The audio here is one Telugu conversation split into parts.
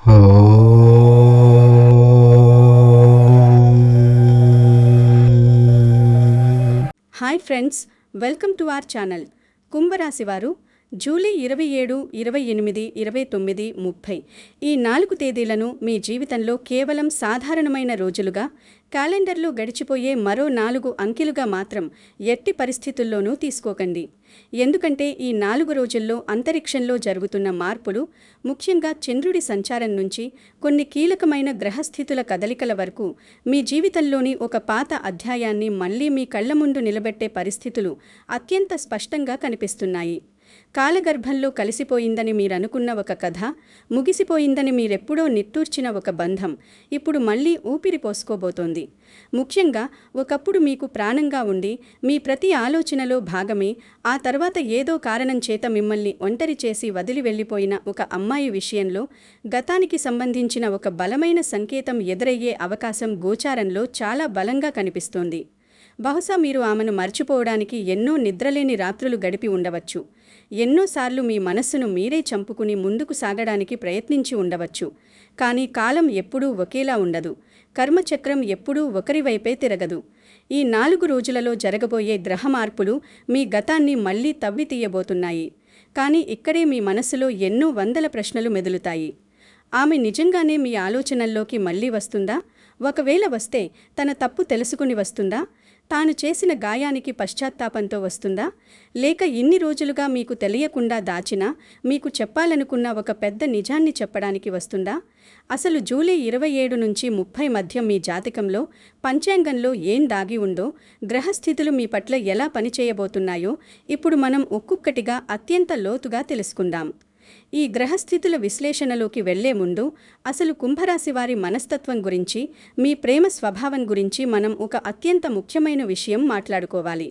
Hi friends, welcome to our channel. కుంభరాశి వారు జూలై 27, 28, 29, 30 ఈ 4 తేదీలను మీ జీవితంలో కేవలం సాధారణమైన రోజులుగా, క్యాలెండర్లో గడిచిపోయే మరో 4 అంకెలుగా మాత్రం ఎట్టి పరిస్థితుల్లోనూ తీసుకోకండి. ఎందుకంటే ఈ 4 రోజుల్లో అంతరిక్షంలో జరుగుతున్న మార్పులు, ముఖ్యంగా చంద్రుడి సంచారం నుంచి కొన్ని కీలకమైన గ్రహస్థితుల కదలికల వరకు మీ జీవితంలోని ఒక పాత అధ్యాయాన్ని మళ్లీ మీ కళ్ల ముందు నిలబెట్టే పరిస్థితులు అత్యంత స్పష్టంగా కనిపిస్తున్నాయి. కాలగర్భంలో కలిసిపోయిందని మీరనుకున్న ఒక కథ, ముగిసిపోయిందని మీరెప్పుడో నిట్టూర్చిన ఒక బంధం ఇప్పుడు మళ్లీ ఊపిరి పోసుకోబోతోంది. ముఖ్యంగా ఒకప్పుడు మీకు ప్రాణంగా ఉండి మీ ప్రతి ఆలోచనలో భాగమే, ఆ తర్వాత ఏదో కారణం చేత మిమ్మల్ని ఒంటరి చేసి వదిలి వెళ్ళిపోయిన ఒక అమ్మాయి విషయంలో గతానికి సంబంధించిన ఒక బలమైన సంకేతం ఎదురయ్యే అవకాశం గోచారంలో చాలా బలంగా కనిపిస్తోంది. బహుశా మీరు ఆమెను మర్చిపోవడానికి ఎన్నో నిద్రలేని రాత్రులు గడిపి ఉండవచ్చు. ఎన్నోసార్లు మీ మనస్సును మీరే చంపుకుని ముందుకు సాగడానికి ప్రయత్నించి ఉండవచ్చు. కానీ కాలం ఎప్పుడూ ఒకేలా ఉండదు. కర్మచక్రం ఎప్పుడూ ఒకరి వైపే తిరగదు. ఈ 4 రోజులలో జరగబోయే గ్రహ మార్పులు మీ గతాన్ని మళ్లీ తవ్వి తీయబోతున్నాయి. కానీ ఇక్కడే మీ మనస్సులో ఎన్నో వందల ప్రశ్నలు మెదులుతాయి. ఆమె నిజంగానే మీ ఆలోచనల్లోకి మళ్లీ వస్తుందా? ఒకవేళ వస్తే తన తప్పు తెలుసుకుని వస్తుందా? తాను చేసిన గాయానికి పశ్చాత్తాపంతో వస్తుందా? లేక ఇన్ని రోజులుగా మీకు తెలియకుండా దాచినా, మీకు చెప్పాలనుకున్న ఒక పెద్ద నిజాన్ని చెప్పడానికి వస్తుందా? అసలు జూలై 27 నుంచి 30 మధ్య మీ జాతకంలో, పంచాంగంలో ఏం దాగి ఉందో, గ్రహస్థితులు మీ పట్ల ఎలా పనిచేయబోతున్నాయో ఇప్పుడు మనం ఒక్కొక్కటిగా అత్యంత లోతుగా తెలుసుకుందాం. ఈ గ్రహస్థితుల విశ్లేషణలోకి వెళ్లే ముందు అసలు కుంభరాశి వారి మనస్తత్వం గురించి, మీ ప్రేమ స్వభావం గురించి మనం ఒక అత్యంత ముఖ్యమైన విషయం మాట్లాడుకోవాలి.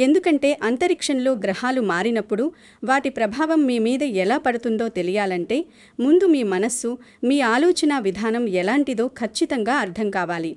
ఎందుకంటే అంతరిక్షంలో గ్రహాలు మారినప్పుడు వాటి ప్రభావం మీ మీద ఎలా పడుతుందో తెలియాలంటే ముందు మీ మనస్సు, మీ ఆలోచన విధానం ఎలాంటిదో ఖచ్చితంగా అర్థం కావాలి.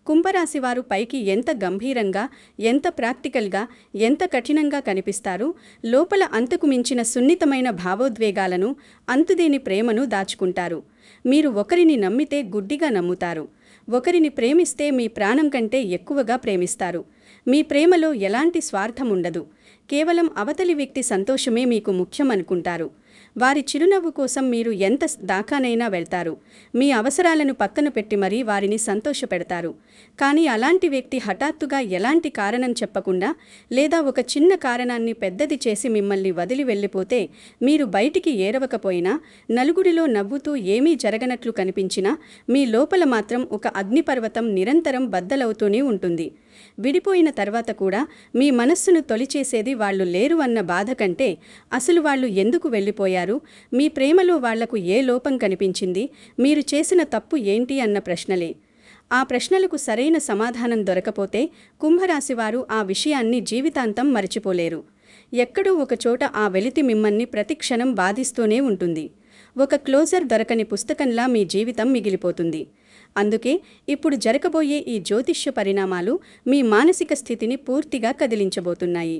కుంభరాశివారు పైకి ఎంత గంభీరంగా, ఎంత ప్రాక్టికల్గా, ఎంత కఠినంగా కనిపిస్తారు, లోపల అంతకు మించిన సున్నితమైన భావోద్వేగాలను, అంతుదేని ప్రేమను దాచుకుంటారు. మీరు ఒకరిని నమ్మితే గుడ్డిగా నమ్ముతారు. ఒకరిని ప్రేమిస్తే మీ ప్రాణం కంటే ఎక్కువగా ప్రేమిస్తారు. మీ ప్రేమలో ఎలాంటి స్వార్థం ఉండదు. కేవలం అవతలి వ్యక్తి సంతోషమే మీకు ముఖ్యమనుకుంటారు. వారి చిరునవ్వు కోసం మీరు ఎంత దాకానైనా వెళ్తారు. మీ అవసరాలను పక్కన పెట్టి మరీ వారిని సంతోషపెడతారు. కానీ అలాంటి వ్యక్తి హఠాత్తుగా ఎలాంటి కారణం చెప్పకుండా, లేదా ఒక చిన్న కారణాన్ని పెద్దది చేసి మిమ్మల్ని వదిలి వెళ్ళిపోతే మీరు బయటికి ఏరవకపోయినా, నలుగురిలో నవ్వుతూ ఏమీ జరగనట్లు కనిపించినా మీ లోపల మాత్రం ఒక అగ్నిపర్వతం నిరంతరం బద్దలవుతూనే ఉంటుంది. విడిపోయిన తర్వాత కూడా మీ మనస్సును తొలిచేసేది వాళ్ళు లేరు అన్న బాధ కంటే, అసలు వాళ్ళు ఎందుకు వెళ్ళిపోయారు, మీ ప్రేమలో వాళ్లకు ఏ లోపం కనిపించింది, మీరు చేసిన తప్పు ఏంటి అన్న ప్రశ్నలే. ఆ ప్రశ్నలకు సరైన సమాధానం దొరకపోతే కుంభరాశివారు ఆ విషయాన్ని జీవితాంతం మరచిపోలేరు. ఎక్కడో ఒకచోట ఆ వెలితి మిమ్మల్ని ప్రతిక్షణం బాధిస్తూనే ఉంటుంది. ఒక క్లోజర్ దొరకని పుస్తకంలా మీ జీవితం మిగిలిపోతుంది. అందుకే ఇప్పుడు జరగబోయే ఈ జ్యోతిష్య పరిణామాలు మీ మానసిక స్థితిని పూర్తిగా కదిలించబోతున్నాయి.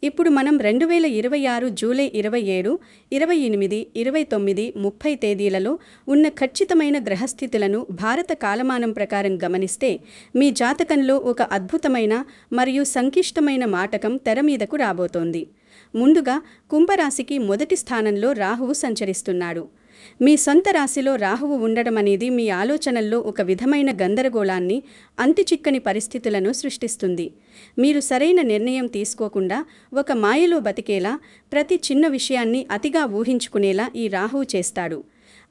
ఇప్పుడు మనం 2026 జూలై 27, 28, 29, 30 తేదీలలో ఉన్న ఖచ్చితమైన గ్రహస్థితులను భారత కాలమానం ప్రకారం గమనిస్తే మీ జాతకంలో ఒక అద్భుతమైన మరియు సంక్లిష్టమైన మాటకం తెరమీదకు రాబోతోంది. ముందుగా కుంభరాశికి మొదటి స్థానంలో రాహువు సంచరిస్తున్నాడు. మీ సొంత రాశిలో రాహువు ఉండడం అనేది మీ ఆలోచనల్లో ఒక విధమైన గందరగోళాన్ని, అంతుచిక్కని పరిస్థితులను సృష్టిస్తుంది. మీరు సరైన నిర్ణయం తీసుకోకుండా ఒక మాయలో బతికేలా, ప్రతి చిన్న విషయాన్ని అతిగా ఊహించుకునేలా ఈ రాహువు చేస్తాడు.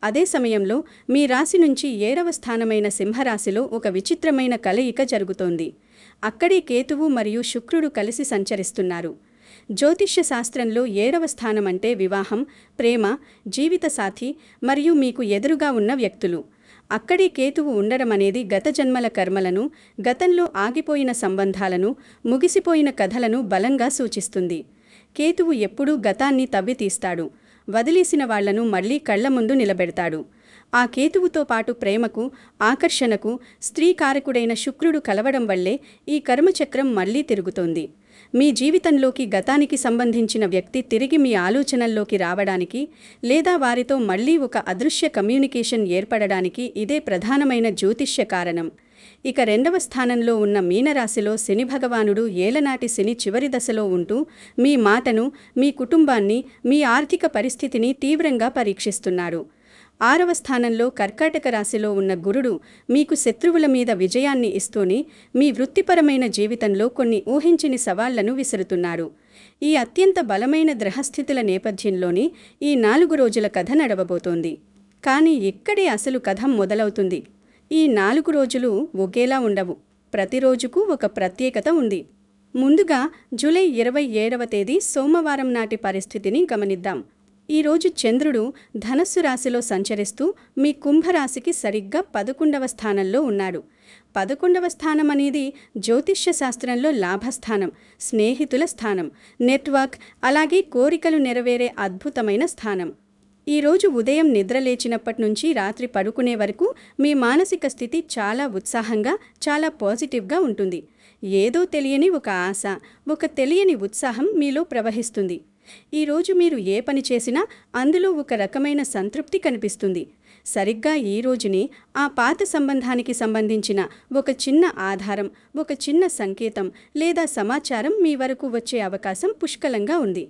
అదే సమయంలో మీ రాశి నుంచి 7వ స్థానమైన సింహరాశిలో ఒక విచిత్రమైన కలయిక జరుగుతోంది. అక్కడే కేతువు మరియు శుక్రుడు కలిసి సంచరిస్తున్నారు. జ్యోతిష్య శాస్త్రంలో 7వ స్థానం అంటే వివాహం, ప్రేమ, జీవిత సాథి మరియు మీకు ఎదురుగా ఉన్న వ్యక్తులు. అక్కడే కేతువు ఉండడం అనేది గత జన్మల కర్మలను, గతంలో ఆగిపోయిన సంబంధాలను, ముగిసిపోయిన కథలను బలంగా సూచిస్తుంది. కేతువు ఎప్పుడూ గతాన్ని తవ్వి తీస్తాడు. వదిలేసిన వాళ్లను మళ్లీ కళ్ల ముందు నిలబెడతాడు. ఆ కేతువుతో పాటు ప్రేమకు, ఆకర్షణకు, స్త్రీ కారకుడైన శుక్రుడు కలవడం వల్లే ఈ కర్మచక్రం మళ్లీ తిరుగుతోంది. మీ జీవితంలోకి గతానికి సంబంధించిన వ్యక్తి తిరిగి మీ ఆలోచనల్లోకి రావడానికి లేదా వారితో మళ్ళీ ఒక అదృశ్య కమ్యూనికేషన్ ఏర్పడడానికి ఇదే ప్రధానమైన జ్యోతిష్య కారణం. ఇక 2వ స్థానంలో ఉన్న మీనరాశిలో శని భగవానుడు ఏలనాటి శని చివరి దశలో ఉంటూ మీ మాటను, మీ కుటుంబాన్ని, మీ ఆర్థిక పరిస్థితిని తీవ్రంగా పరీక్షిస్తున్నాడు. 6వ స్థానంలో కర్కాటక రాశిలో ఉన్న గురుడు మీకు శత్రువుల మీద విజయాన్ని ఇస్తూనే మీ వృత్తిపరమైన జీవితంలో కొన్ని ఊహించని సవాళ్లను విసురుతున్నాడు. ఈ అత్యంత బలమైన గ్రహస్థితుల నేపథ్యంలోనే ఈ 4 రోజుల కథ నడవబోతోంది. కానీ ఇక్కడే అసలు కథ మొదలవుతుంది. ఈ 4 రోజులు ఒకేలా ఉండవు. ప్రతిరోజుకు ఒక ప్రత్యేకత ఉంది. ముందుగా జూలై 27వ తేదీ సోమవారం నాటి పరిస్థితిని గమనిద్దాం. ఈరోజు చంద్రుడు ధనస్సు రాశిలో సంచరిస్తూ మీ కుంభరాశికి సరిగ్గా 11వ స్థానంలో ఉన్నాడు. 11వ స్థానం అనేది జ్యోతిష్య శాస్త్రంలో లాభస్థానం, స్నేహితుల స్థానం, నెట్వర్క్, అలాగే కోరికలు నెరవేరే అద్భుతమైన స్థానం. ఈరోజు ఉదయం నిద్రలేచినప్పటి నుంచి రాత్రి పడుకునే వరకు మీ మానసిక స్థితి చాలా ఉత్సాహంగా, చాలా పాజిటివ్గా ఉంటుంది. ఏదో తెలియని ఒక ఆశ, ఒక తెలియని ఉత్సాహం మీలో ప్రవహిస్తుంది. ఈరోజు మీరు ఏ పని చేసినా అందులో ఒక రకమైన సంతృప్తి కనిపిస్తుంది. సరిగ్గా ఈ రోజుని ఆ పాత సంబంధానికి సంబంధించిన ఒక చిన్న ఆధారం, ఒక చిన్న సంకేతం లేదా సమాచారం మీ వరకు వచ్చే అవకాశం పుష్కలంగా ఉంది.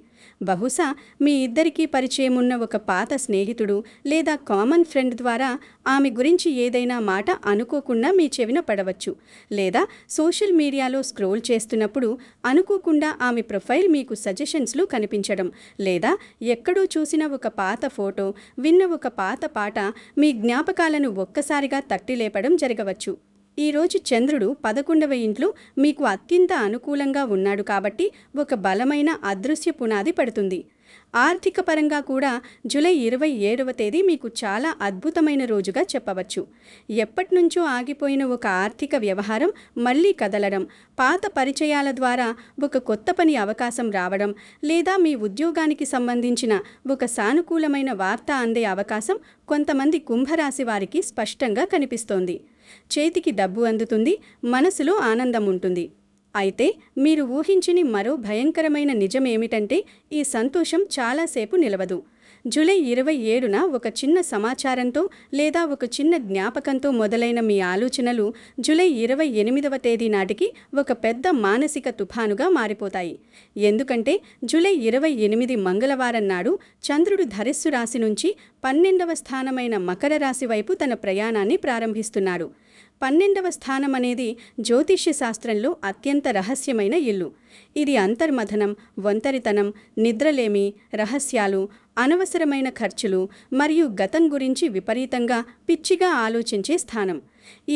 బహుశా మీ ఇద్దరికీ పరిచయం ఉన్న ఒక పాత స్నేహితుడు లేదా కామన్ ఫ్రెండ్ ద్వారా ఆమె గురించి ఏదైనా మాట అనుకోకుండా మీ చెవిన పడవచ్చు. లేదా సోషల్ మీడియాలో స్క్రోల్ చేస్తున్నప్పుడు అనుకోకుండా ఆమె ప్రొఫైల్ మీకు సజెషన్స్లో కనిపించడం, లేదా ఎక్కడో చూసిన ఒక పాత ఫోటో, విన్న ఒక పాత పాట మీ జ్ఞాపకాలను ఒక్కసారిగా తట్టిలేపడం జరగవచ్చు. ఈరోజు చంద్రుడు 11వ ఇంట్లో మీకు అత్యంత అనుకూలంగా ఉన్నాడు కాబట్టి ఒక బలమైన అదృశ్య పునాది పడుతుంది. ఆర్థిక పరంగా కూడా జూలై 27వ తేదీ మీకు చాలా అద్భుతమైన రోజుగా చెప్పవచ్చు. ఎప్పటినుంచో ఆగిపోయిన ఒక ఆర్థిక వ్యవహారం మళ్ళీ కదలడం, పాత పరిచయాల ద్వారా ఒక కొత్త పని అవకాశం రావడం, లేదా మీ ఉద్యోగానికి సంబంధించిన ఒక సానుకూలమైన వార్త అందే అవకాశం కొంతమంది కుంభరాశి వారికి స్పష్టంగా కనిపిస్తోంది. చేతికి డబ్బు అందుతుంది, మనసులో ఆనందం ఉంటుంది. అయితే మీరు ఊహించని మరో భయంకరమైన నిజమేమిటంటే ఈ సంతోషం చాలాసేపు నిలవదు. జూలై 27న ఒక చిన్న సమాచారంతో లేదా ఒక చిన్న జ్ఞాపకంతో మొదలైన మీ ఆలోచనలు జూలై 28వ తేదీ నాటికి ఒక పెద్ద మానసిక తుఫానుగా మారిపోతాయి. ఎందుకంటే జూలై 28 మంగళవారం నాడు చంద్రుడు ధనస్సు రాశి నుంచి 12వ స్థానమైన మకర రాశి వైపు తన ప్రయాణాన్ని ప్రారంభిస్తున్నాడు. 12వ స్థానం అనేది జ్యోతిష్య శాస్త్రంలో అత్యంత రహస్యమైన ఇల్లు. ఇది అంతర్మథనం, ఒంటరితనం, నిద్రలేమి, రహస్యాలు, అనవసరమైన ఖర్చులు మరియు గతం గురించి విపరీతంగా పిచ్చిగా ఆలోచించే స్థానం.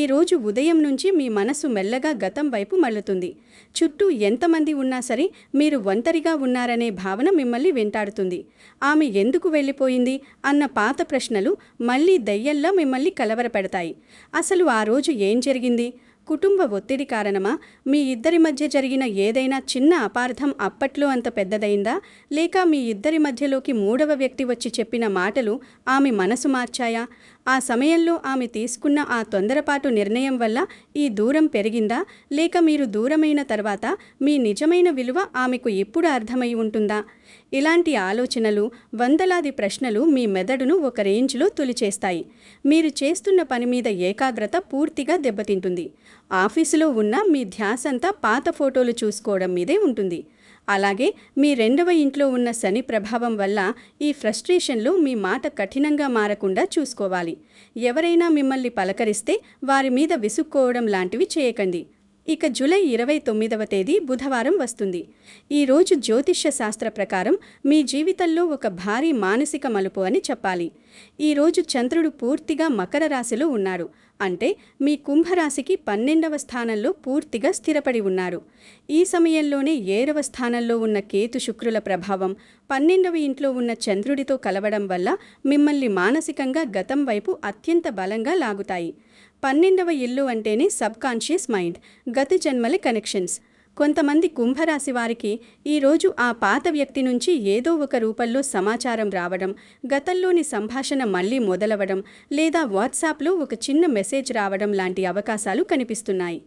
ఈరోజు ఉదయం నుంచి మీ మనసు మెల్లగా గతం వైపు మళ్ళుతుంది. చుట్టూ ఎంతమంది ఉన్నా సరే మీరు ఒంటరిగా ఉన్నారనే భావన మిమ్మల్ని వెంటాడుతుంది. ఆమె ఎందుకు వెళ్ళిపోయింది అన్న పాత ప్రశ్నలు మళ్ళీ దయ్యంలా మిమ్మల్ని కలవరపెడతాయి. అసలు ఆ రోజు ఏం జరిగింది? కుటుంబ ఒత్తిడి కారణమా? మీ ఇద్దరి మధ్య జరిగిన ఏదైనా చిన్న అపార్థం అప్పట్లో అంత పెద్దదైందా? లేక మీ ఇద్దరి మధ్యలోకి 3వ వ్యక్తి వచ్చి చెప్పిన మాటలు ఆమె మనసు మార్చాయా? ఆ సమయంలో ఆమె తీసుకున్న ఆ తొందరపాటు నిర్ణయం వల్ల ఈ దూరం పెరిగిందా? లేక మీరు దూరమైన తర్వాత మీ నిజమైన విలువ ఆమెకు ఎప్పుడు అర్థమై ఉంటుందా? ఇలాంటి ఆలోచనలు, వందలాది ప్రశ్నలు మీ మెదడును ఒక రేంజ్లో తొలిచేస్తాయి. మీరు చేస్తున్న పని మీద ఏకాగ్రత పూర్తిగా దెబ్బతింటుంది. ఆఫీసులో ఉన్న మీ ధ్యాసంతా పాత ఫోటోలు చూసుకోవడం మీదే ఉంటుంది. అలాగే మీ 2వ ఇంట్లో ఉన్న శని ప్రభావం వల్ల ఈ ఫ్రస్ట్రేషన్లో మీ మాట కఠినంగా మారకుండా చూసుకోవాలి. ఎవరైనా మిమ్మల్ని పలకరిస్తే వారి మీద విసుక్కోవడం లాంటివి చేయకండి. ఇక జూలై 29వ తేదీ బుధవారం వస్తుంది. ఈరోజు జ్యోతిష్య శాస్త్ర ప్రకారం మీ జీవితంలో ఒక భారీ మానసిక మలుపు అని చెప్పాలి. ఈరోజు చంద్రుడు పూర్తిగా మకర రాశిలో ఉన్నాడు. అంటే మీ కుంభరాశికి 12వ స్థానంలో పూర్తిగా స్థిరపడి ఉన్నారు. ఈ సమయంలోనే 7వ స్థానంలో ఉన్న కేతు శుక్రుల ప్రభావం 12వ ఇంట్లో ఉన్న చంద్రుడితో కలవడం వల్ల మిమ్మల్ని మానసికంగా గతం వైపు అత్యంత బలంగా లాగుతాయి. 12వ ఇల్లు అంటేనే సబ్కాన్షియస్ మైండ్, గత జన్మల కనెక్షన్స్. కొంతమంది కుంభరాశి వారికి ఈరోజు ఆ పాత వ్యక్తి నుంచి ఏదో ఒక రూపంలో సమాచారం రావడం, గతంలోని సంభాషణ మళ్లీ మొదలవడం, లేదా వాట్సాప్లో ఒక చిన్న మెసేజ్ రావడం లాంటి అవకాశాలు కనిపిస్తున్నాయి.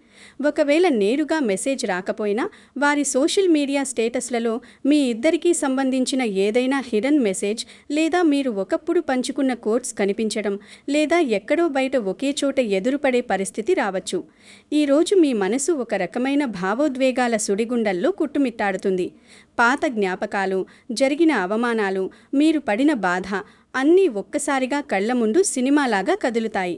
ఒకవేళ నేరుగా మెసేజ్ రాకపోయినా వారి సోషల్ మీడియా స్టేటస్లలో మీ ఇద్దరికీ సంబంధించిన ఏదైనా హిడెన్ మెసేజ్, లేదా మీరు ఒకప్పుడు పంచుకున్న కోట్స్ కనిపించడం, లేదా ఎక్కడో బయట ఒకే చోట ఎదురుపడే పరిస్థితి రావచ్చు. ఈరోజు మీ మనసు ఒక రకమైన భావోద్వేగాల సుడిగుండంలో కుట్టుమిట్టాడుతుంది. పాత జ్ఞాపకాలు, జరిగిన అవమానాలు, మీరు పడిన బాధ అన్నీ ఒక్కసారిగా కళ్ల ముందు సినిమాలాగా కదులుతాయి.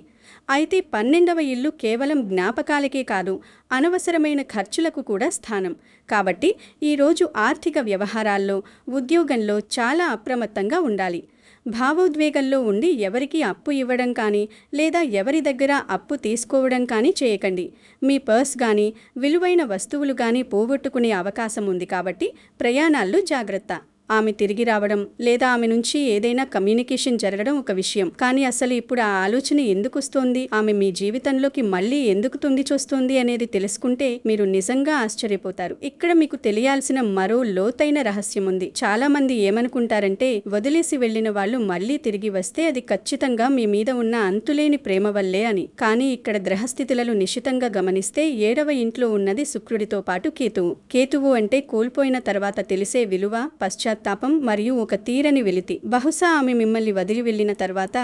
అయితే 12వ ఇల్లు కేవలం జ్ఞాపకాలకే కాదు, అనవసరమైన ఖర్చులకు కూడా స్థానం. కాబట్టి ఈరోజు ఆర్థిక వ్యవహారాల్లో, ఉద్యోగంలో చాలా అప్రమత్తంగా ఉండాలి. భావోద్వేగంలో ఉండి ఎవరికీ అప్పు ఇవ్వడం కానీ, లేదా ఎవరి దగ్గర అప్పు తీసుకోవడం కానీ చేయకండి. మీ పర్స్ కానీ, విలువైన వస్తువులు కానీ పోగొట్టుకునే అవకాశం ఉంది. కాబట్టి ప్రయాణాల్లో జాగ్రత్త. ఆమె తిరిగి రావడం, లేదా ఆమె నుంచి ఏదైనా కమ్యూనికేషన్ జరగడం ఒక విషయం. కానీ అసలు ఇప్పుడు ఆ ఆలోచన ఎందుకు వస్తోంది, ఆమె మీ జీవితంలోకి మళ్ళీ ఎందుకు తొంగి చూస్తోంది అనేది తెలుసుకుంటే మీరు నిజంగా ఆశ్చర్యపోతారు. ఇక్కడ మీకు తెలియాల్సిన మరో లోతైన రహస్యం ఉంది. చాలా మంది ఏమనుకుంటారంటే, వదిలేసి వెళ్లిన వాళ్ళు మళ్ళీ తిరిగి వస్తే అది ఖచ్చితంగా మీ మీద ఉన్న అంతులేని ప్రేమ వల్లే అని. కానీ ఇక్కడ గ్రహస్థితులను నిశితంగా గమనిస్తే 7వ ఇంట్లో ఉన్నది శుక్రుడితో పాటు కేతువు. కేతువు అంటే కోల్పోయిన తర్వాత తెలిసే విలువ, పశ్చాత్తాపం మరియు ఒక తీరని వెలితి. బహుశా ఆమె మిమ్మల్ని వదిలి వెళ్లిన తర్వాత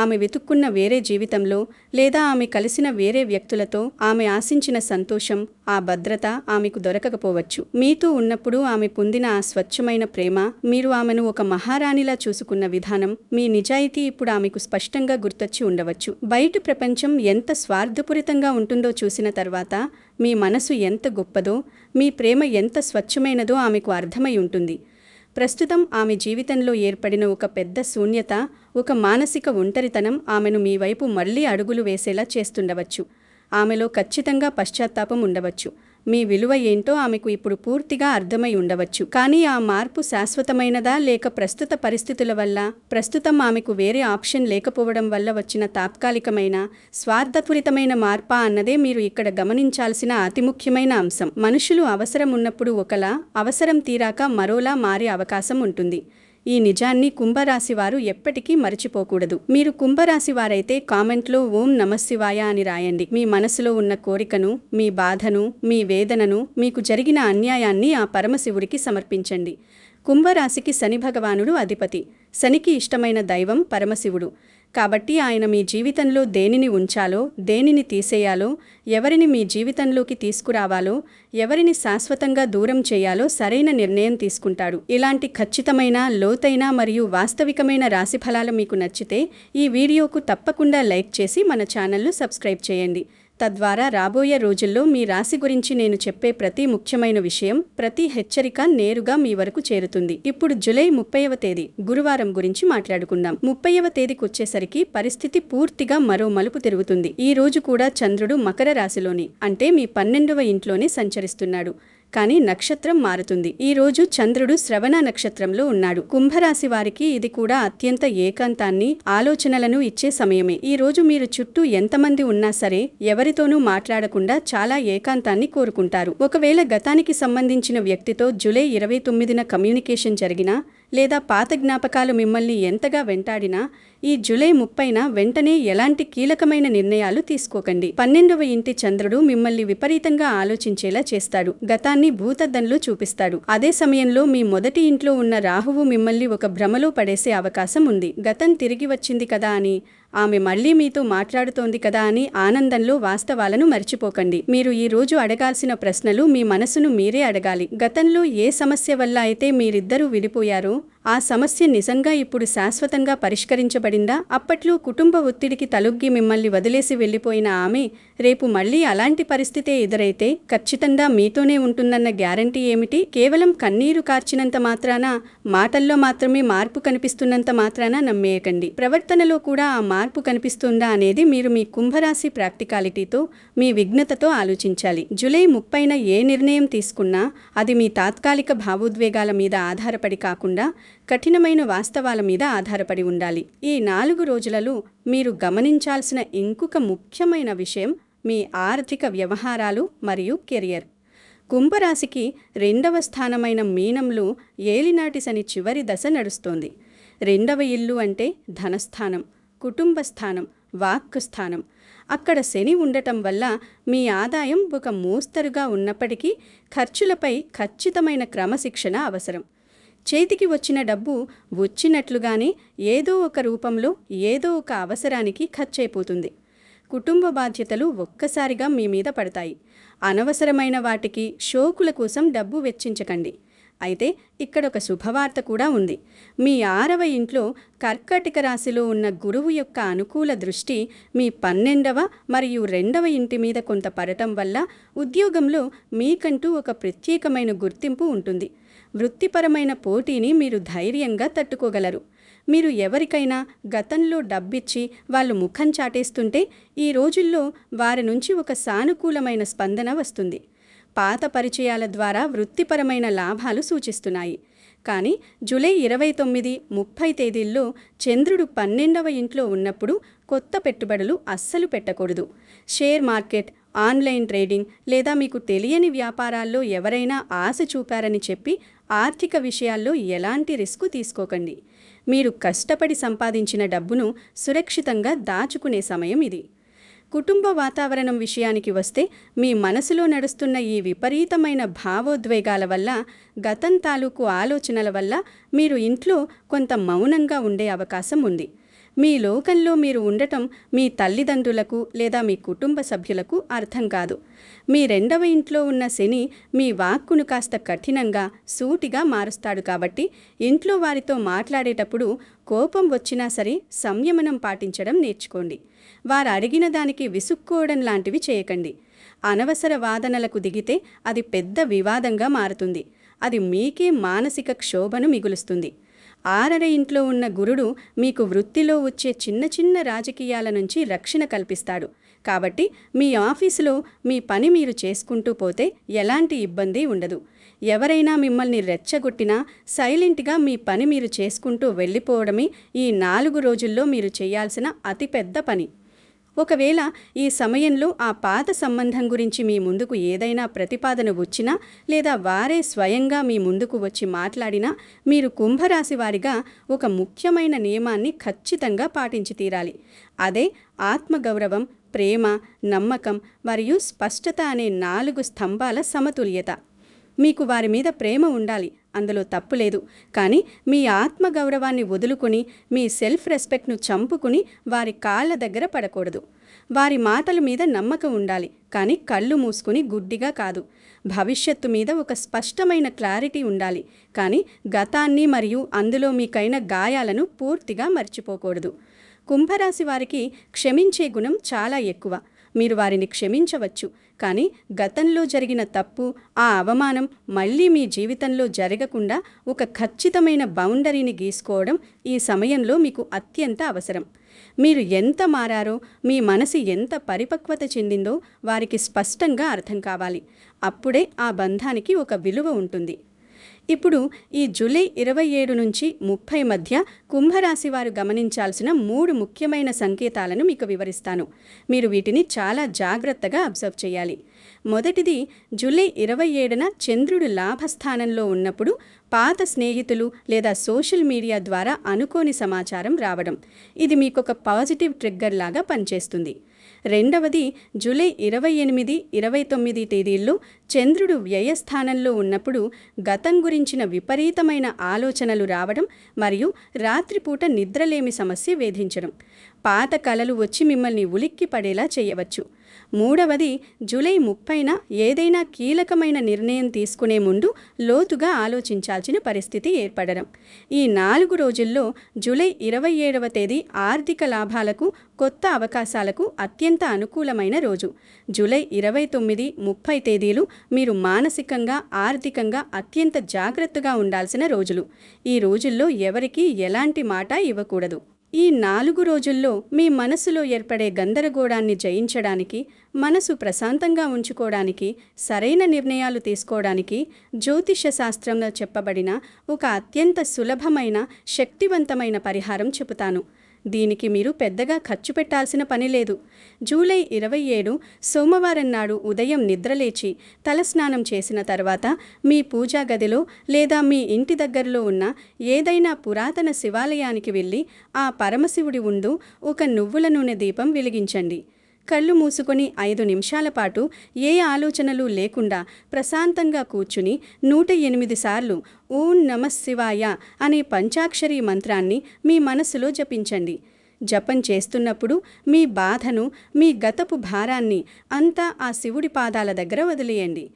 ఆమె వెతుక్కున్న వేరే జీవితంలో, లేదా ఆమె కలిసిన వేరే వ్యక్తులతో ఆమె ఆశించిన సంతోషం, ఆ భద్రత ఆమెకు దొరకకపోవచ్చు. మీతో ఉన్నప్పుడు ఆమె పొందిన ఆ స్వచ్ఛమైన ప్రేమ, మీరు ఆమెను ఒక మహారాణిలా చూసుకున్న విధానం, మీ నిజాయితీ ఇప్పుడు ఆమెకు స్పష్టంగా గుర్తొచ్చి ఉండవచ్చు. బయట ప్రపంచం ఎంత స్వార్థపూరితంగా ఉంటుందో చూసిన తర్వాత మీ మనసు ఎంత గొప్పదో, మీ ప్రేమ ఎంత స్వచ్ఛమైనదో ఆమెకు అర్థమై ఉంటుంది. ప్రస్తుతం ఆమె జీవితంలో ఏర్పడిన ఒక పెద్ద శూన్యత, ఒక మానసిక ఒంటరితనం ఆమెను మీ వైపు మళ్లీ అడుగులు వేసేలా చేస్తుండవచ్చు. ఆమెలో ఖచ్చితంగా పశ్చాత్తాపం ఉండవచ్చు. మీ విలువ ఏంటో ఆమెకు ఇప్పుడు పూర్తిగా అర్థమై ఉండవచ్చు. కానీ ఆ మార్పు శాశ్వతమైనదా, లేక ప్రస్తుత పరిస్థితుల వల్ల, ప్రస్తుతం ఆమెకు వేరే ఆప్షన్ లేకపోవడం వల్ల వచ్చిన తాత్కాలికమైన, స్వార్థపూరితమైన మార్పా అన్నదే మీరు ఇక్కడ గమనించాల్సిన అతి ముఖ్యమైన అంశం. మనుషులు అవసరం ఉన్నప్పుడు ఒకలా, అవసరం తీరాక మరోలా మారే అవకాశం ఉంటుంది. ఈ నిజాన్ని కుంభరాశి వారు ఎప్పటికీ మరచిపోకూడదు. మీరు కుంభరాశి వారైతే కామెంట్లో ఓం నమఃశివాయ అని రాయండి. మీ మనసులో ఉన్న కోరికను, మీ బాధను, మీ వేదనను, మీకు జరిగిన అన్యాయాన్ని ఆ పరమశివుడికి సమర్పించండి. కుంభరాశికి శని భగవానుడు అధిపతి. శనికి ఇష్టమైన దైవం పరమశివుడు. కాబట్టి ఆయన మీ జీవితంలో దేనిని ఉంచాలో, దేనిని తీసేయాలో, ఎవరిని మీ జీవితంలోకి తీసుకురావాలో, ఎవరిని శాశ్వతంగా దూరం చేయాలో సరైన నిర్ణయం తీసుకుంటాడు. ఇలాంటి ఖచ్చితమైన, లోతైన మరియు వాస్తవికమైన రాశిఫలాలు మీకు నచ్చితే ఈ వీడియోకు తప్పకుండా లైక్ చేసి మన ఛానల్ను సబ్స్క్రైబ్ చేయండి. తద్వారా రాబోయే రోజుల్లో మీ రాశి గురించి నేను చెప్పే ప్రతి ముఖ్యమైన విషయం, ప్రతి హెచ్చరిక నేరుగా మీ వరకు చేరుతుంది. ఇప్పుడు జూలై 30వ తేదీ గురువారం గురించి మాట్లాడుకుందాం. 30వ తేదీకి వచ్చేసరికి పరిస్థితి పూర్తిగా మరో మలుపు తిరుగుతుంది. ఈ రోజు కూడా చంద్రుడు మకర రాశిలోని, అంటే మీ 12వ ఇంట్లోనే సంచరిస్తున్నాడు. కానీ నక్షత్రం మారుతుంది. ఈ రోజు చంద్రుడు శ్రవణ నక్షత్రంలో ఉన్నాడు. కుంభరాశి వారికి ఇది కూడా అత్యంత ఏకాంతాన్ని, ఆలోచనలను ఇచ్చే సమయమే. ఈ రోజు మీరు చుట్టూ ఎంతమంది ఉన్నా సరే ఎవరితోనూ మాట్లాడకుండా చాలా ఏకాంతాన్ని కోరుకుంటారు. ఒకవేళ గతానికి సంబంధించిన వ్యక్తితో జూలై 29న కమ్యూనికేషన్ జరిగినా, లేదా పాత జ్ఞాపకాలు మిమ్మల్ని ఎంతగా వెంటాడినా, ఈ జూలై 30న వెంటనే ఎలాంటి కీలకమైన నిర్ణయాలు తీసుకోకండి. 12వ ఇంటి చంద్రుడు మిమ్మల్ని విపరీతంగా ఆలోచించేలా చేస్తాడు. గతాన్ని భూతద్దంలో చూపిస్తాడు. అదే సమయంలో మీ మొదటి ఇంట్లో ఉన్న రాహువు మిమ్మల్ని ఒక భ్రమలో పడేసే అవకాశం ఉంది. గతం తిరిగి వచ్చింది కదా అని, ఆమె మళ్లీ మీతో మాట్లాడుతోంది కదా అని ఆనందంలో వాస్తవాలను మర్చిపోకండి. మీరు ఈ రోజు అడగాల్సిన ప్రశ్నలు మీ మనసును మీరే అడగాలి. గతంలో ఏ సమస్య వల్ల అయితే మీరిద్దరూ విడిపోయారో ఆ సమస్య నిజంగా ఇప్పుడు శాశ్వతంగా పరిష్కరించబడిందా? అప్పట్లో కుటుంబ ఒత్తిడికి తలొగ్గి మిమ్మల్ని వదిలేసి వెళ్లిపోయిన ఆమె రేపు మళ్లీ అలాంటి పరిస్థితే ఎదురైతే ఖచ్చితంగా మీతోనే ఉంటుందన్న గ్యారంటీ ఏమిటి? కేవలం కన్నీరు కార్చినంత మాత్రాన, మాటల్లో మాత్రమే మార్పు కనిపిస్తున్నంత మాత్రాన నమ్మేయకండి. ప్రవర్తనలో కూడా ఆ మార్పు కనిపిస్తుందా అనేది మీరు మీ కుంభరాశి ప్రాక్టికాలిటీతో, మీ విఘ్నతతో ఆలోచించాలి. జూలై 30న ఏ నిర్ణయం తీసుకున్నా అది మీ తాత్కాలిక భావోద్వేగాల మీద ఆధారపడి కాకుండా కఠినమైన వాస్తవాల మీద ఆధారపడి ఉండాలి. ఈ 4 రోజులలో మీరు గమనించాల్సిన ఇంకొక ముఖ్యమైన విషయం మీ ఆర్థిక వ్యవహారాలు మరియు కెరియర్. కుంభరాశికి 2వ స్థానమైన మీనంలో ఏలినాటి శని చివరి దశ నడుస్తోంది. 2వ ఇల్లు అంటే ధనస్థానం, కుటుంబ స్థానం, వాక్కు స్థానం. అక్కడ శని ఉండటం వల్ల మీ ఆదాయం ఒక మోస్తరుగా ఉన్నప్పటికీ ఖర్చులపై ఖచ్చితమైన క్రమశిక్షణ అవసరం. చేతికి వచ్చిన డబ్బు వచ్చినట్లుగానే ఏదో ఒక రూపంలో ఏదో ఒక అవసరానికి ఖర్చయిపోతుంది. కుటుంబ బాధ్యతలు ఒక్కసారిగా మీ మీద పడతాయి. అనవసరమైన వాటికి, షోకుల కోసం డబ్బు వెచ్చించకండి. అయితే ఇక్కడ ఒక శుభవార్త కూడా ఉంది. మీ 6వ ఇంట్లో కర్కాటక రాశిలో ఉన్న గురువు యొక్క అనుకూల దృష్టి మీ 12వ మరియు 2వ ఇంటి మీద కొంత పడటం వల్ల ఉద్యోగంలో మీకంటూ ఒక ప్రత్యేకమైన గుర్తింపు ఉంటుంది. వృత్తిపరమైన పోటీని మీరు ధైర్యంగా తట్టుకోగలరు. మీరు ఎవరికైనా గతంలో డబ్బిచ్చి వాళ్ళు ముఖం చాటేస్తుంటే ఈ రోజుల్లో వారి నుంచి ఒక సానుకూలమైన స్పందన వస్తుంది. పాత పరిచయాల ద్వారా వృత్తిపరమైన లాభాలు సూచిస్తున్నాయి. కానీ జూలై 29, 30 తేదీల్లో చంద్రుడు 12వ ఇంట్లో ఉన్నప్పుడు కొత్త పెట్టుబడులు అస్సలు పెట్టకూడదు. షేర్ మార్కెట్, ఆన్లైన్ ట్రేడింగ్ లేదా మీకు తెలియని వ్యాపారాల్లో ఎవరైనా ఆశ చూపారని చెప్పి ఆర్థిక విషయాల్లో ఎలాంటి రిస్కు తీసుకోకండి. మీరు కష్టపడి సంపాదించిన డబ్బును సురక్షితంగా దాచుకునే సమయం ఇది. కుటుంబ వాతావరణం విషయానికి వస్తే మీ మనసులో నడుస్తున్న ఈ విపరీతమైన భావోద్వేగాల వల్ల, గతం తాలూకు ఆలోచనల వల్ల మీరు ఇంట్లో కొంత మౌనంగా ఉండే అవకాశం ఉంది. మీ లోకంలో మీరు ఉండటం మీ తల్లిదండ్రులకు లేదా మీ కుటుంబ సభ్యులకు అర్థం కాదు. మీ 2వ ఇంట్లో ఉన్న శని మీ వాక్కును కాస్త కఠినంగా, సూటిగా మారుస్తాడు. కాబట్టి ఇంట్లో వారితో మాట్లాడేటప్పుడు కోపం వచ్చినా సరే సంయమనం పాటించడం నేర్చుకోండి. వారు అడిగిన దానికి విసుక్కోవడం లాంటివి చేయకండి. అనవసర వాదనలకు దిగితే అది పెద్ద వివాదంగా మారుతుంది. అది మీకే మానసిక క్షోభను మిగులుస్తుంది. 6వ ఇంట్లో ఉన్న గురుడు మీకు వృత్తిలో వచ్చే చిన్న చిన్న రాజకీయాల నుంచి రక్షణ కల్పిస్తాడు. కాబట్టి మీ ఆఫీసులో మీ పని మీరు చేసుకుంటూ పోతే ఎలాంటి ఇబ్బంది ఉండదు. ఎవరైనా మిమ్మల్ని రెచ్చగొట్టినా సైలెంట్గా మీ పని మీరు చేసుకుంటూ వెళ్ళిపోవడమే ఈ 4 రోజుల్లో మీరు చేయాల్సిన అతిపెద్ద పని. ఒకవేళ ఈ సమయంలో ఆ పాత సంబంధం గురించి మీ ముందుకు ఏదైనా ప్రతిపాదన వచ్చినా లేదా వారే స్వయంగా మీ ముందుకు వచ్చి మాట్లాడినా మీరు కుంభరాశి వారిగా ఒక ముఖ్యమైన నియమాన్ని ఖచ్చితంగా పాటించి తీరాలి. అదే ఆత్మగౌరవం, ప్రేమ, నమ్మకం మరియు స్పష్టత అనే 4 స్తంభాల సమతుల్యత. మీకు వారి మీద ప్రేమ ఉండాలి, అందులో తప్పు లేదు. కానీ మీ ఆత్మగౌరవాన్ని వదులుకొని మీ సెల్ఫ్ రెస్పెక్ట్ను చంపుకుని వారి కాళ్ళ దగ్గర పడకూడదు. వారి మాటల మీద నమ్మకం ఉండాలి, కానీ కళ్ళు మూసుకుని గుడ్డిగా కాదు. భవిష్యత్తు మీద ఒక స్పష్టమైన క్లారిటీ ఉండాలి, కానీ గతాన్ని మరియు అందులో మీకైన గాయాలను పూర్తిగా మర్చిపోకూడదు. కుంభరాశి వారికి క్షమించే గుణం చాలా ఎక్కువ. మీరు వారిని క్షమించవచ్చు, కానీ గతంలో జరిగిన తప్పు, ఆ అవమానం మళ్ళీ మీ జీవితంలో జరగకుండా ఒక ఖచ్చితమైన బౌండరీని గీసుకోవడం ఈ సమయంలో మీకు అత్యంత అవసరం. మీరు ఎంత మారారో, మీ మనసు ఎంత పరిపక్వత చెందిందో వారికి స్పష్టంగా అర్థం కావాలి. అప్పుడే ఆ బంధానికి ఒక విలువ ఉంటుంది. ఇప్పుడు ఈ జూలై 27 నుంచి 30 మధ్య కుంభరాశి వారు గమనించాల్సిన 3 ముఖ్యమైన సంకేతాలను మీకు వివరిస్తాను. మీరు వీటిని చాలా జాగ్రత్తగా అబ్జర్వ్ చేయాలి. మొదటిది, జూలై 27న చంద్రుడు లాభస్థానంలో ఉన్నప్పుడు పాత స్నేహితులు లేదా సోషల్ మీడియా ద్వారా అనుకోని సమాచారం రావడం. ఇది మీకొక పాజిటివ్ ట్రిగ్గర్ లాగా పనిచేస్తుంది. రెండవది, జూలై 28, 29 తేదీల్లో చంద్రుడు వ్యయస్థానంలో ఉన్నప్పుడు గతం గురించిన విపరీతమైన ఆలోచనలు రావడం మరియు రాత్రిపూట నిద్రలేమి సమస్య వేధించడం. పాత కలలు వచ్చి మిమ్మల్ని ఉలిక్కి పడేలా చేయవచ్చు. మూడవది, జూలై 30న ఏదైనా కీలకమైన నిర్ణయం తీసుకునే ముందు లోతుగా ఆలోచించాల్సిన పరిస్థితి ఏర్పడడం. ఈ 4 రోజుల్లో జూలై 27వ తేదీ ఆర్థిక లాభాలకు, కొత్త అవకాశాలకు అత్యంత అనుకూలమైన రోజు. జూలై 29, 30 తేదీలు మీరు మానసికంగా, ఆర్థికంగా అత్యంత జాగ్రత్తగా ఉండాల్సిన రోజులు. ఈ రోజుల్లో ఎవరికీ ఎలాంటి మాట ఇవ్వకూడదు. ఈ 4 రోజుల్లో మీ మనసులో ఏర్పడే గందరగోళాన్ని జయించడానికి, మనసు ప్రశాంతంగా ఉంచుకోవడానికి, సరైన నిర్ణయాలు తీసుకోవడానికి జ్యోతిష శాస్త్రంలో చెప్పబడిన ఒక అత్యంత సులభమైన, శక్తివంతమైన పరిహారం చెబుతాను. దీనికి మీరు పెద్దగా ఖర్చు పెట్టాల్సిన పని లేదు. జూలై 27 సోమవారం నాడు ఉదయం నిద్రలేచి తలస్నానం చేసిన తర్వాత మీ పూజా గదిలో లేదా మీ ఇంటి దగ్గరలో ఉన్న ఏదైనా పురాతన శివాలయానికి వెళ్ళి ఆ పరమశివుడి ముందు ఒక నువ్వుల నూనె దీపం వెలిగించండి. కళ్ళు మూసుకొని 5 నిమిషాల పాటు ఏ ఆలోచనలు లేకుండా ప్రశాంతంగా కూర్చుని 108 సార్లు ఓం నమఃశివాయ అనే పంచాక్షరీ మంత్రాన్ని మీ మనసులో జపించండి. జపం చేస్తున్నప్పుడు మీ బాధను, మీ గతపు భారాన్ని అంతా ఆ శివుడి పాదాల దగ్గర వదిలేయండి.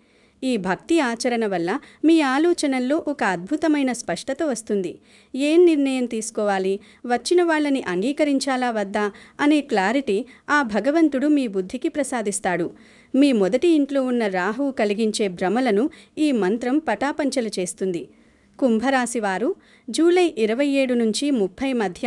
ఈ భక్తి ఆచరణ వల్ల మీ ఆలోచనల్లో ఒక అద్భుతమైన స్పష్టత వస్తుంది. ఏం నిర్ణయం తీసుకోవాలి, వచ్చిన వాళ్ళని అంగీకరించాలా వద్దా అనే క్లారిటీ ఆ భగవంతుడు మీ బుద్ధికి ప్రసాదిస్తాడు. మీ మొదటి ఇంట్లో ఉన్న రాహువు కలిగించే భ్రమలను ఈ మంత్రం పటాపంచలు చేస్తుంది. కుంభరాశి వారు జూలై 27 నుంచి 30 మధ్య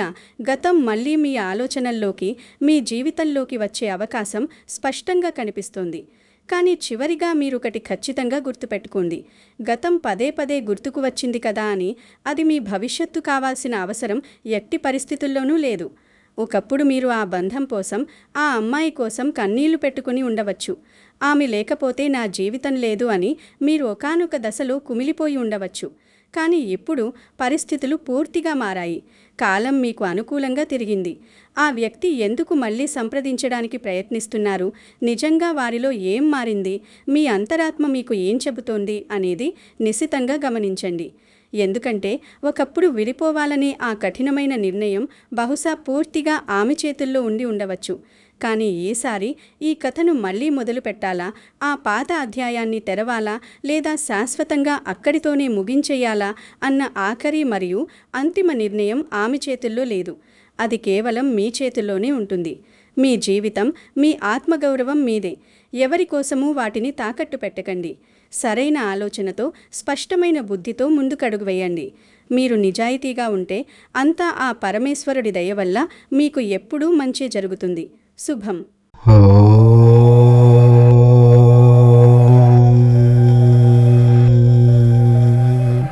గతం మళ్ళీ మీ ఆలోచనల్లోకి, మీ జీవితంలోకి వచ్చే అవకాశం స్పష్టంగా కనిపిస్తుంది. కానీ చివరిగా మీరొకటి ఖచ్చితంగా గుర్తుపెట్టుకోండి. గతం పదే పదే గుర్తుకు వచ్చింది కదా అని అది మీ భవిష్యత్తు కావాల్సిన అవసరం ఎట్టి పరిస్థితుల్లోనూ లేదు. ఒకప్పుడు మీరు ఆ బంధం కోసం, ఆ అమ్మాయి కోసం కన్నీళ్లు పెట్టుకుని ఉండవచ్చు. ఆమె లేకపోతే నా జీవితం లేదు అని మీరు ఒకానొక దశలో కుమిలిపోయి ఉండవచ్చు. కానీ ఇప్పుడు పరిస్థితులు పూర్తిగా మారాయి. కాలం మీకు అనుకూలంగా తిరిగింది. ఆ వ్యక్తి ఎందుకు మళ్ళీ సంప్రదించడానికి ప్రయత్నిస్తున్నారు, నిజంగా వారిలో ఏం మారింది, మీ అంతరాత్మ మీకు ఏం చెబుతోంది అనేది నిశితంగా గమనించండి. ఎందుకంటే ఒకప్పుడు విడిపోవాలనే ఆ కఠినమైన నిర్ణయం బహుశా పూర్తిగా ఆమె చేతుల్లో ఉండి ఉండవచ్చు. కానీ ఈసారి ఈ కథను మళ్ళీ మొదలు పెట్టాలా, ఆ పాత అధ్యాయాన్ని తెరవాలా, లేదా శాశ్వతంగా అక్కడితోనే ముగించేయాలా అన్న ఆఖరి మరియు అంతిమ నిర్ణయం ఆమె చేతుల్లో లేదు. అది కేవలం మీ చేతుల్లోనే ఉంటుంది. మీ జీవితం, మీ ఆత్మగౌరవం మీదే. ఎవరి కోసమూ వాటిని తాకట్టు పెట్టకండి. సరైన ఆలోచనతో, స్పష్టమైన బుద్ధితో ముందుకడుగు వేయండి. మీరు నిజాయితీగా ఉంటే అంతా ఆ పరమేశ్వరుడి దయ వల్ల మీకు ఎప్పుడూ మంచి జరుగుతుంది. శుభం.